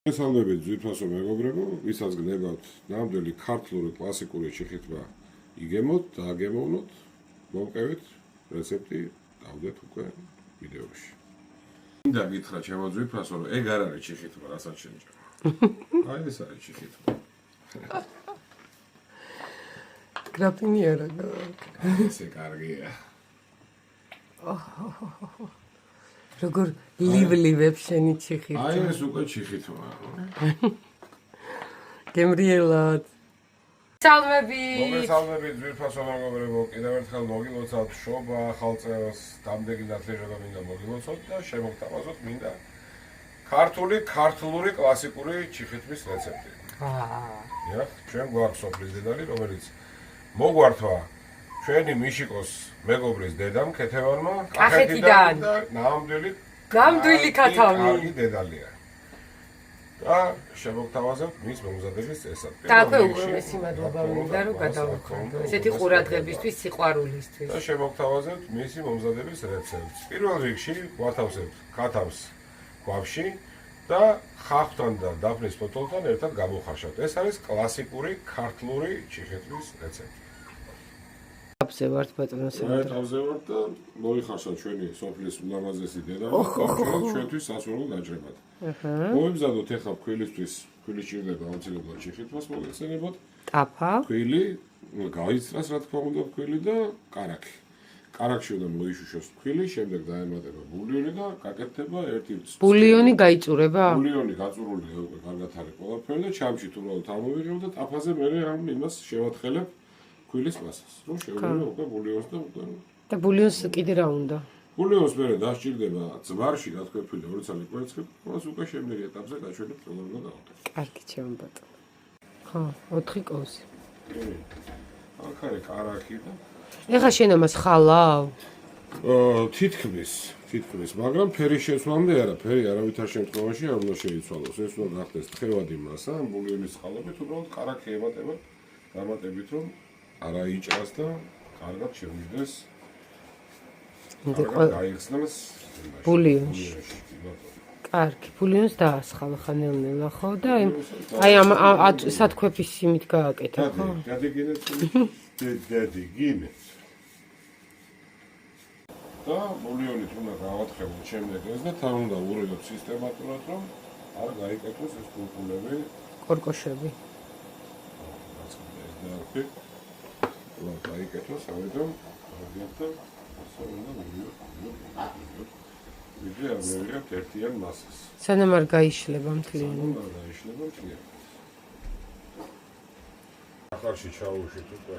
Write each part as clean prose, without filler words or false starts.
მოგესალმებით ძვირფასო მეგობრებო, ვისაც გნებავთ ნამდვილი ქართლური კლასიკური ჩიხითმა იგემოთ და აგემოვნოთ, მომყევით რეცეპტი, დავდეთ უკვე ვიდეოში. მინდა გითხრა ჩემო ძვირფასო, რომ ეგ არ არის ჩიხითმა, რასაც შემჭა. აი ეს არის ჩიხითმა. გრაფინი არა. ესე კარგია. როგორ ლივლივებს შენი ჩიხითმა. აი ეს უკვე ჩიხითმა. გემრიელად. მოგესალმებით ძვირფასო მეგობრებო, კიდევ ერთხელ მოგილოცავთ შობა, ახალ წელს, დამდეგი ნათლიერება მინდა მოგილოცოთ და შემოგთავაზოთ მინდა ქართლური კლასიკური ჩიხითმის რეცეპტი. დიახ, ჩვენ გვაქვს სოფლის დედალი, რომელიც მოგვართვა ჩვენი მიშიკოს მეგობრის დედამ ქეთევანმა კახეთიდან და ნამდვილი გამდვილი ქათამი. კარგი დედალია. და შემოგთავაზებთ მის მომზადების წესად. და აქვე უკვე მესიმადლობა მინდა რომ გადავხადო. ესეთი ყურადღებისთვის, სიყვარულისთვის. და შემოგთავაზებთ მისი მომზადების რეცეპტს. პირველ რიგში გვათავსებთ ქათამს კვაფში და ხახვთან და დაფნის ფოთოლთან ერთად გამოვხარშავთ. ეს არის კლასიკური ქართლური ჩიხეთის რეცეპტი. აბზე ვართ ბატონო მე თავზე ვარ და მოიხარშავ ჩვენი სოფლის ულამაზესი დედალი ჩვენთვის სასურველ დაჭრებად. მოვიმზადოთ ახლა ფქვილისთვის, ფქვილის ჭირდება აუცილებლად ჩიხითმას მოგეხსენებათ. ტაფა, ფქვილი, გაიცრას რა თქმა უნდა ფქვილი და კარაქი. კარაქში უნდა მოიშუშოს ფქვილი, შემდეგ დაემატება ბულიონი და გაკეთდება ერთი ბულიონი გაიწურება? ბულიონი გაწურულია უკვე კარგად არის ყველაფერი და ჩამში უბრალოდ ამოვიღებ და ტაფაზე მე ამ იმას შევათხელებ ფქვილის მასას. რომ შევიდე უკვე ბულიონს და უკვე და ბულიონს კიდე რა უნდა? ბულიონს მე დასჭირდება ძმარში გათქვეფილი 2 წელი კვერცხი, მას უკვე შემდეგ ეტაპზე გაჩვენებ როგორ უნდა გავაკეთო. კარგი ჩემო ბატონო. ხო, 4 კოვსი. აქ არის კარაქი და ეხა შენ ამას ხალავ? თითქმის, მაგრამ ფერის შეცვლამდე არა, ფერი არავითარ შემთხვევაში არ უნდა შეიცვალოს. ეს უნდა გახდეს თხევადი მასა, ბულიონის წყალობით, უბრალოდ კარაქი ემატება, დამატებით რომ არა იჭრას და კარგად შევიდეს. გაიხსნას ბულიონში. კარგი, ბულიონს დაასხალ ხანელ-ნელა ხო და აი ამ სათქვეფის იმით გააკეთა ხო? დადეგინეთ. და ბულიონით უნდა გავათხევოთ შემდეგ ეს და თან უნდა ურევოთ სისტემატურად, რომ არ გაიკეთოს ეს კულკულები, კორკოშები. რა გაიკეთოს, ამიტომ აგერთო ასე უნდა მივიღებთ ერთიან მასას. სანამ არ გაიშლება მთლიანი. ახალში ჩაუშვით უკვე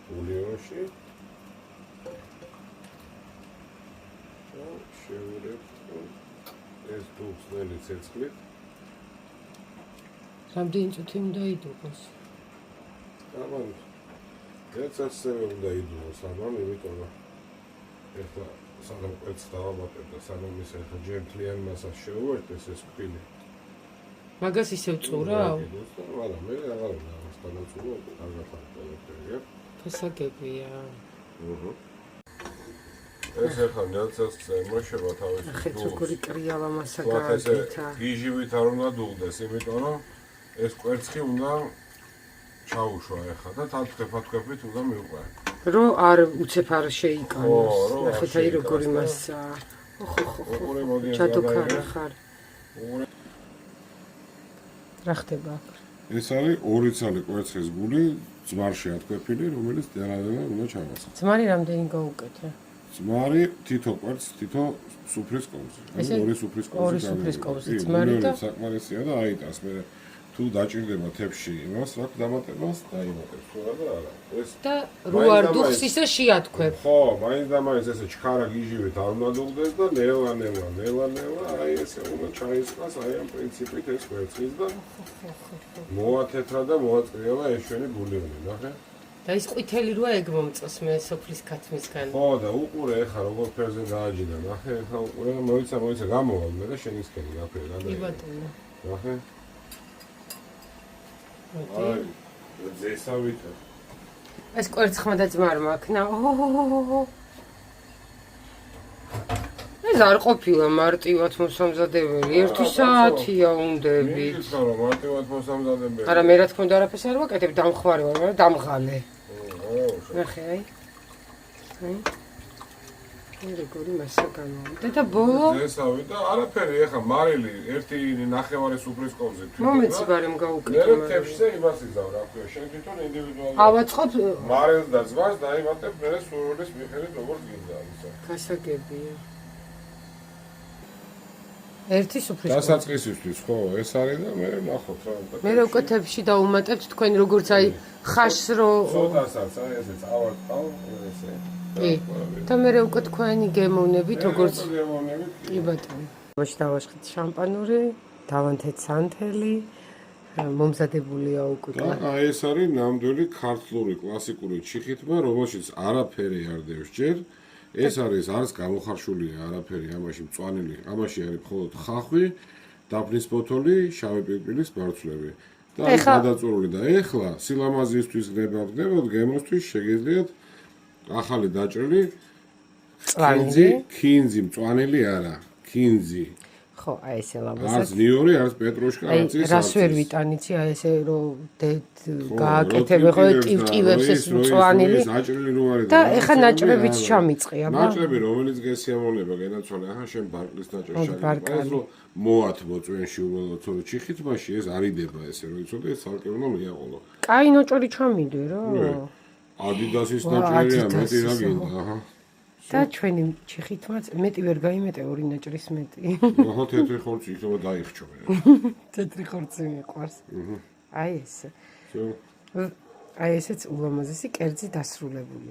ბულიონში. შევურევთ ეს დუხსნელი ცეცხლით. რამდენი წუთი უნდა იდუღოს? ამან ერთსაცდები უნდა იდუღოს ამან, იმიტომ რომ ეხლა სანამ კვეთს დავამატებ და სანამ ის ახლა ჯერ მთლიან მასას შევუერთდეს ეს ფქვილი. მაგას ისევ წურავ? არა, მე აღარ უნდა ამას განაწურო, კარგად არის ყველაფერი. ფასაგებია. ეს ახლა ნელცასზე მოშება თავისი ხეთ როგორი კრიალა მასა გააკეთა. გიჟივით არ უნდა დუღდეს, იმიტომ რომ ეს კვერცხი უნდა ჩაუშვა ახლა და თათქვეფით უნდა მივყვე. რო არ უცებ არ შეიკანოს. ნახეთ აი როგორი მასა. ხო. ჩადოქარა ხარ. რა ხდება აქ? ეს არის 2 წალი კვერცხის გული ძმარში ათქვეფილი, რომელიც დანადენა უნდა ჩავასხა. ძმარი რამდენი გაუკეთე? ძმარი თითო კვერცხს, თითო სუფრის კოვზი. ანუ 2 სუფრის კოვზი. 2 სუფრის კოვზი ძმარი და საკმარისია და აიტანს მე თუ დაჭირდება თებში იმას, რა დამატებას დაიმატებს. თუ არა. ეს და რო არ დუხს ისე შეათქვებ. ხო, მაინც და მაინც ესე ჩქარა გიჟივით არ უნდა დუღდეს და ნელა, აი ესე უნდა ჩაისხას აი ამ პრინციპით ეს კვერცხის და მოათეთრა და მოაწრიალა ეს ჩვენი ბულიონი, ნახე? და ის ყვითელი როა ეგ მომწოს მე სოფლის ქათმისგან. ხო და უყურე ახლა როგორ ფერზე დააჯინა, ნახე? ახლა უყურე მოიცა გამოვალ მე და შენიშქენი გაფერე და. კი ბატონო. ნახე? აი, ზესავით. ეს კვერცხმა და ძმარმა აქნა. ეს არ ყოფილა მარტივად მოსამზადებელი, 1 საათია უნდებით. მიკითხა რომ მარტივად მოსამზადებელი. არა, მე რა თქმა უნდა არაფერს არ ვაკეთებ, დამხვარი ვარ, მაგრამ დამღალე. ნახე, აი. როგორი მასა განვიდა და ბოლო ესავი და არაფერი ეხა მარილი 1.5 სუფრის კოვზე მომეცი გარემ გაუკეთე. მე თებში იმას იზავ რა ქვია შენ თვითონ ინდივიდუალურად ავაწყობ მარილს და ზვას დაივატებ მე სურვილის მიხედვით როგორც გინდა ისა. გასაგებია. 1 სუფრის კოვზე. დასაწყისისთვის ხო ეს არის და მე ნახოთ რა უნდა. მე რა უკეთებში დაუმატებთ თქვენ როგორც აი ხაშს რო ცოტასაც აი ესე წავარტყავ ესე. და მე უკვე თქვენი გემოვნებით როგორც გემოვნებით კი ბატონო. მაშინ დავაშხეთ შამპანური, დავანთეთ სანთელი, მომზადებულია უკვე. და ეს არის ნამდვილი ქართლური კლასიკური ჩიხითმა, რომელშიც არაფერი არ დევს ჯერ. ეს არის გამოხარშულია არაფერი ამაში მწვანილი, ამაში არის მხოლოდ ხახვი, დაფნის ბოთოლი, შავი პილპილის ბარცვლები. და გადაწურული და ეხლა სილამაზისთვის გნებავთ, გემოსთვის შეგიძლიათ ახალი დაჭრილი ქინძი მწვანილი არა ქინძი ხო აი ესე ლამაზად არც ნიორი არც პეტროშკა არც ის რას ვერ ვიტანიცი აი ესე რომ გააკეთებ ხო ტივტივებს ეს მწვანილი და ეხა ნაჭრებიც ჩამიწყი აბა ნაჭრები რომელიც გესიამოვნება გენაცვალე ახლა შენ ბარკლის ნაჭრებს შეგიძლია რომ მოათბო წვენში უბრალოდ თორე ჩიხითმაში ეს არიდება ესე რომ იცოდე ეს ცალკე უნდა მიაყოლო კაი ნოჭორი ჩამიდე რა ადიდასის ნაჭრია მეტი რა გინდა აჰა და ჩვენი ჩიხითმაც მეტი ვერ გაიმეტე 2 ნაჭრის მეტი აჰა თეთრი ხორცი იქნება დაიხჭო თეთრი ხორცი მიყვარს აი ეს აი ესეც ულამაზესი კერძი დასრულებული